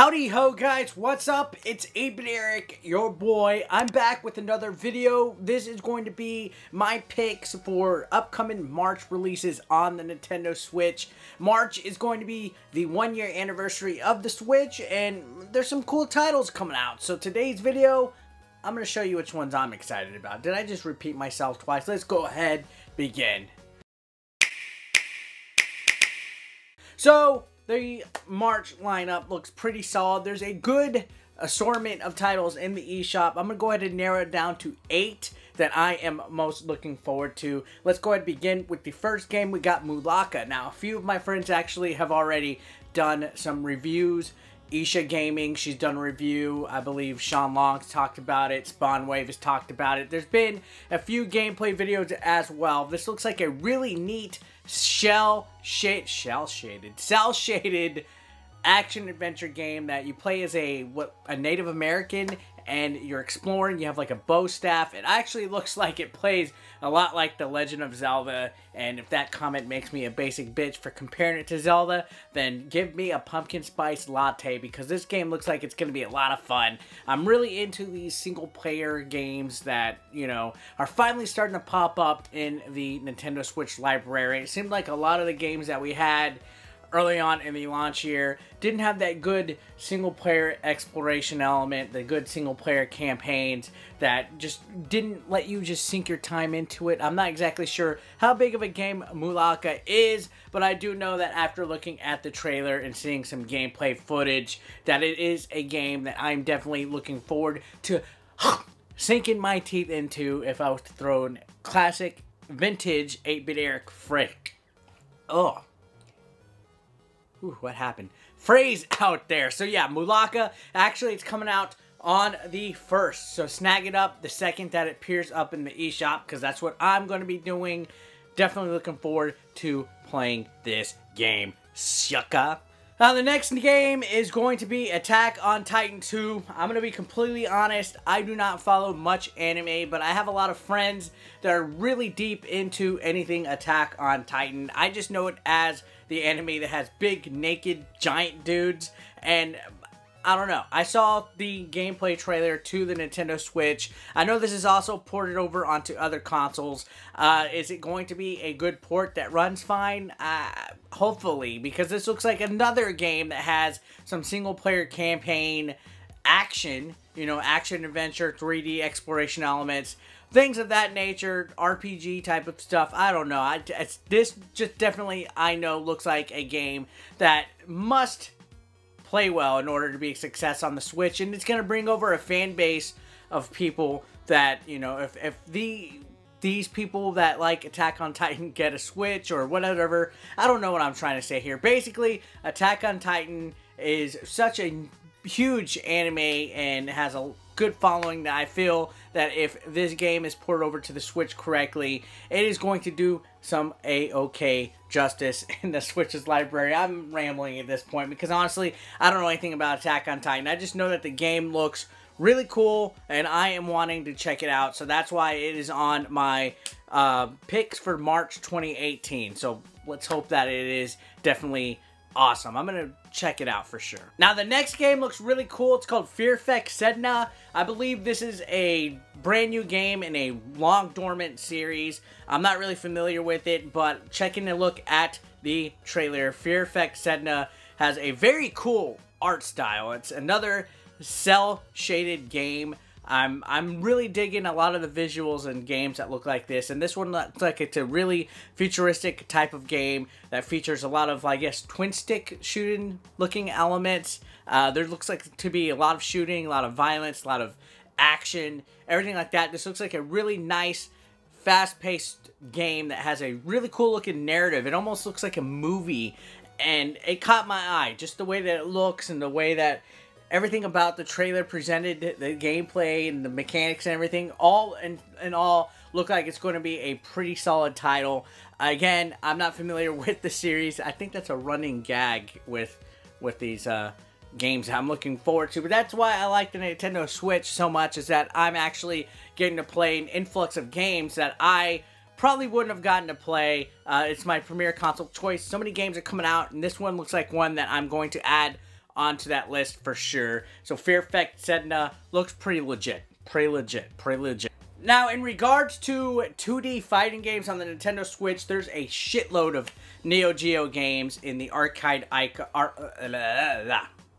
Howdy ho guys, what's up? It's 8-Bit Eric, your boy. I'm back with another video. This is going to be my picks for upcoming March releases on the Nintendo Switch. March is going to be the 1-year anniversary of the Switch, and there's some cool titles coming out. So today's video, I'm going to show you which ones I'm excited about. Did I just repeat myself twice? Let's go ahead, begin. So, the March lineup looks pretty solid. There's a good assortment of titles in the eShop. I'm going to go ahead and narrow it down to 8 that I am most looking forward to. Let's go ahead and begin with the first game. We got Malaka. Now, a few of my friends actually have already done some reviews. Isha Gaming, she's done a review. I believe Sean Long's talked about it. Spawnwave has talked about it. There's been a few gameplay videos as well. This looks like a really neat cell-shaded action-adventure game that you play as a Native American, and you're exploring. You have like a bow staff. It actually looks like it plays a lot like The Legend of Zelda, and if that comment makes me a basic bitch for comparing it to Zelda, then give me a pumpkin spice latte, because this game looks like it's going to be a lot of fun. I'm really into these single-player games that, you know, are finally starting to pop up in the Nintendo Switch library. It seemed like a lot of the games that we had early on in the launch year didn't have that good single-player exploration element, the good single-player campaigns that just didn't let you just sink your time into it. I'm not exactly sure how big of a game Malaka is, but I do know that after looking at the trailer and seeing some gameplay footage, that it is a game that I'm definitely looking forward to sinking my teeth into if I was to throw in classic, vintage 8-Bit Eric frick. Ugh. Ooh, what happened? Phrase out there. So yeah, Malaka, actually it's coming out on the 1st. So snag it up the second that it appears up in the eShop, because that's what I'm going to be doing. Definitely looking forward to playing this game. Sucker. Now the next game is going to be Attack on Titan 2. I'm going to be completely honest, I do not follow much anime, but I have a lot of friends that are really deep into anything Attack on Titan. I just know it as the anime that has big, naked, giant dudes, and I don't know. I saw the gameplay trailer to the Nintendo Switch. I know this is also ported over onto other consoles. Is it going to be a good port that runs fine? Hopefully, because this looks like another game that has some single-player campaign action, you know, action-adventure, 3D exploration elements, things of that nature, RPG type of stuff. I don't know. This just definitely, I know, looks like a game that must play well in order to be a success on the Switch, and it's going to bring over a fan base of people that, you know, if these people that like Attack on Titan get a Switch or whatever, I don't know what I'm trying to say here. Basically, Attack on Titan is such a huge anime and has a good following that I feel that if this game is ported over to the Switch correctly, it is going to do some A-OK justice in the Switch's library. I'm rambling at this point because honestly, I don't know anything about Attack on Titan. I just know that the game looks really cool and I am wanting to check it out. So that's why it is on my picks for March 2018. So let's hope that it is definitely awesome. I'm going to check it out for sure. Now, the next game looks really cool. It's called Fear Effect Sedna. I believe this is a brand new game in a long dormant series. I'm not really familiar with it, but checking a look at the trailer, Fear Effect Sedna has a very cool art style. It's another cell-shaded game. I'm really digging a lot of the visuals in games that look like this, and this one looks like it's a really futuristic type of game that features a lot of, I guess, twin-stick shooting looking elements. There looks like to be a lot of shooting, a lot of violence, a lot of action, everything like that. This looks like a really nice, fast-paced game that has a really cool looking narrative. It almost looks like a movie, and it caught my eye, just the way that it looks and the way that everything about the trailer presented, the gameplay and the mechanics and everything, all in all, look like it's going to be a pretty solid title. Again, I'm not familiar with the series. I think that's a running gag with these games I'm looking forward to. But that's why I like the Nintendo Switch so much, is that I'm actually getting to play an influx of games that I probably wouldn't have gotten to play. It's my premier console choice. So many games are coming out, and this one looks like one that I'm going to add onto that list for sure. So Fear Effect Sedna looks pretty legit. Pretty legit. Now, in regards to 2D fighting games on the Nintendo Switch, there's a shitload of Neo Geo games in the arcade icon.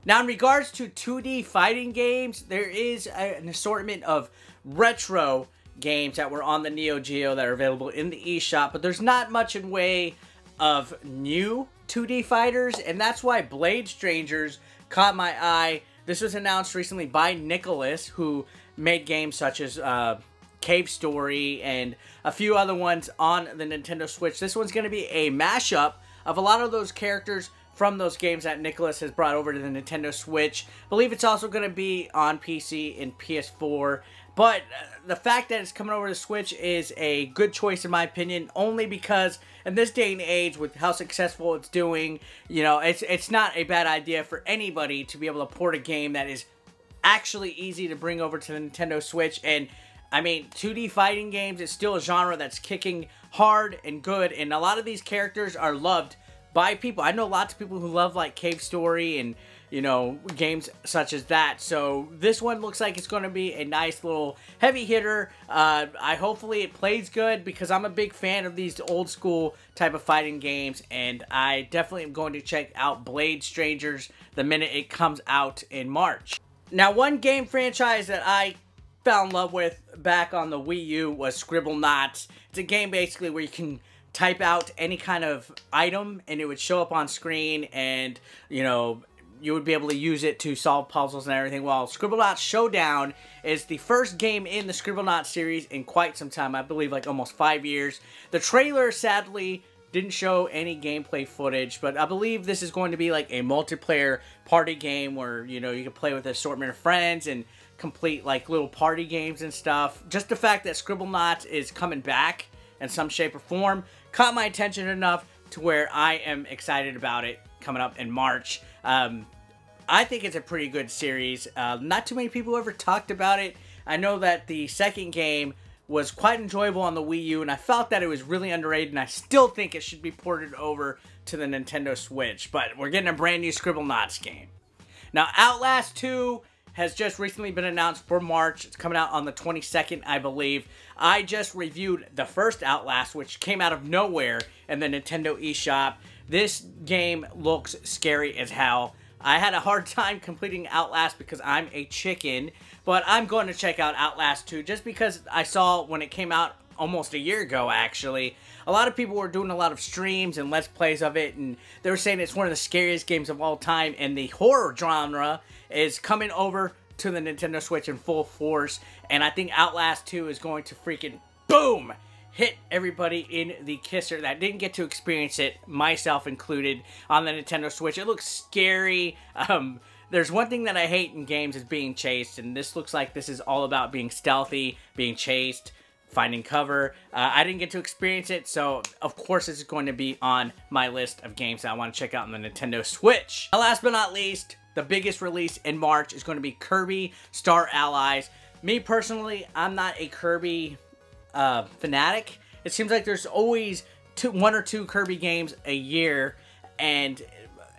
Now, in regards to 2D fighting games, there is an assortment of retro games that were on the Neo Geo that are available in the eShop, but there's not much in way of new 2D fighters, and that's why Blade Strangers caught my eye. This was announced recently by Nicholas, who made games such as Cave Story and a few other ones on the Nintendo Switch. This one's going to be a mashup of a lot of those characters from those games that Nicholas has brought over to the Nintendo Switch. I believe it's also going to be on PC and PS4. But the fact that it's coming over to Switch is a good choice in my opinion, only because in this day and age, with how successful it's doing, you know, it's not a bad idea for anybody to be able to port a game that is actually easy to bring over to the Nintendo Switch. And I mean, 2D fighting games is still a genre that's kicking hard and good, and a lot of these characters are loved by people. I know lots of people who love like Cave Story and, you know, games such as that. So this one looks like it's going to be a nice little heavy hitter. Hopefully it plays good, because I'm a big fan of these old school type of fighting games, and I definitely am going to check out Blade Strangers the minute it comes out in March. Now, one game franchise that I fell in love with back on the Wii U was Scribblenauts. It's a game basically where you can type out any kind of item and it would show up on screen, and, you know, you would be able to use it to solve puzzles and everything. Well, Scribblenauts Showdown is the first game in the Scribblenauts series in quite some time. I believe like almost 5 years. The trailer, sadly, didn't show any gameplay footage, but I believe this is going to be like a multiplayer party game where, you know, you can play with an assortment of friends and complete like little party games and stuff. Just the fact that Scribblenauts is coming back in some shape or form caught my attention enough to where I am excited about it coming up in March. I think it's a pretty good series. Not too many people ever talked about it. I know that the second game was quite enjoyable on the Wii U, and I felt that it was really underrated, and I still think it should be ported over to the Nintendo Switch. But we're getting a brand new Scribblenauts game. Now, Outlast 2 has just recently been announced for March. It's coming out on the 22nd, I believe. I just reviewed the first Outlast, which came out of nowhere in the Nintendo eShop. This game looks scary as hell. I had a hard time completing Outlast because I'm a chicken, but I'm going to check out Outlast 2 just because I saw when it came out almost a year ago, actually. A lot of people were doing a lot of streams and Let's Plays of it, and they were saying it's one of the scariest games of all time, and the horror genre is coming over to the Nintendo Switch in full force, and I think Outlast 2 is going to freaking boom! Hit everybody in the kisser that didn't get to experience it, myself included, on the Nintendo Switch. It looks scary. There's one thing that I hate in games is being chased, and this looks like this is all about being stealthy, being chased, finding cover. I didn't get to experience it, so of course this is going to be on my list of games that I want to check out on the Nintendo Switch. Last but not least, the biggest release in March is going to be Kirby Star Allies. Me personally, I'm not a Kirby fanatic. It seems like there's always one or two Kirby games a year, and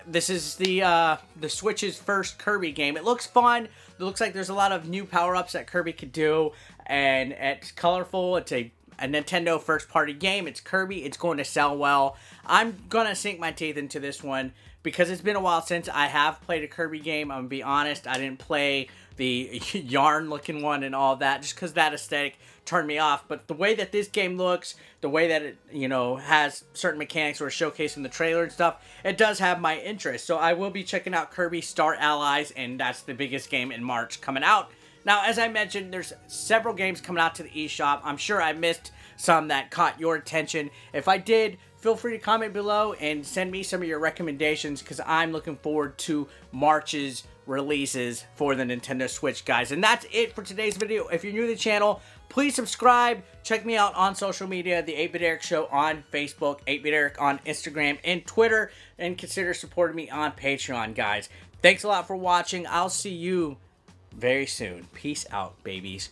this is the Switch's first Kirby game. It looks fun. It looks like there's a lot of new power-ups that Kirby could do, and it's colorful. It's a Nintendo first-party game. It's Kirby. It's going to sell well. I'm going to sink my teeth into this one because it's been a while since I have played a Kirby game. I'm going to be honest. I didn't play the yarn-looking one and all that just because that aesthetic turned me off. But the way that this game looks, the way that it, you know, has certain mechanics or showcased in the trailer and stuff, it does have my interest. So I will be checking out Kirby Star Allies, and that's the biggest game in March coming out. Now, as I mentioned, there's several games coming out to the eShop. I'm sure I missed some that caught your attention. If I did, feel free to comment below and send me some of your recommendations because I'm looking forward to March's releases for the Nintendo Switch, guys. And that's it for today's video. If you're new to the channel, please subscribe. Check me out on social media, The 8-Bit Eric Show on Facebook, 8-Bit Eric on Instagram and Twitter, and consider supporting me on Patreon, guys. Thanks a lot for watching. I'll see you very soon. Peace out, babies.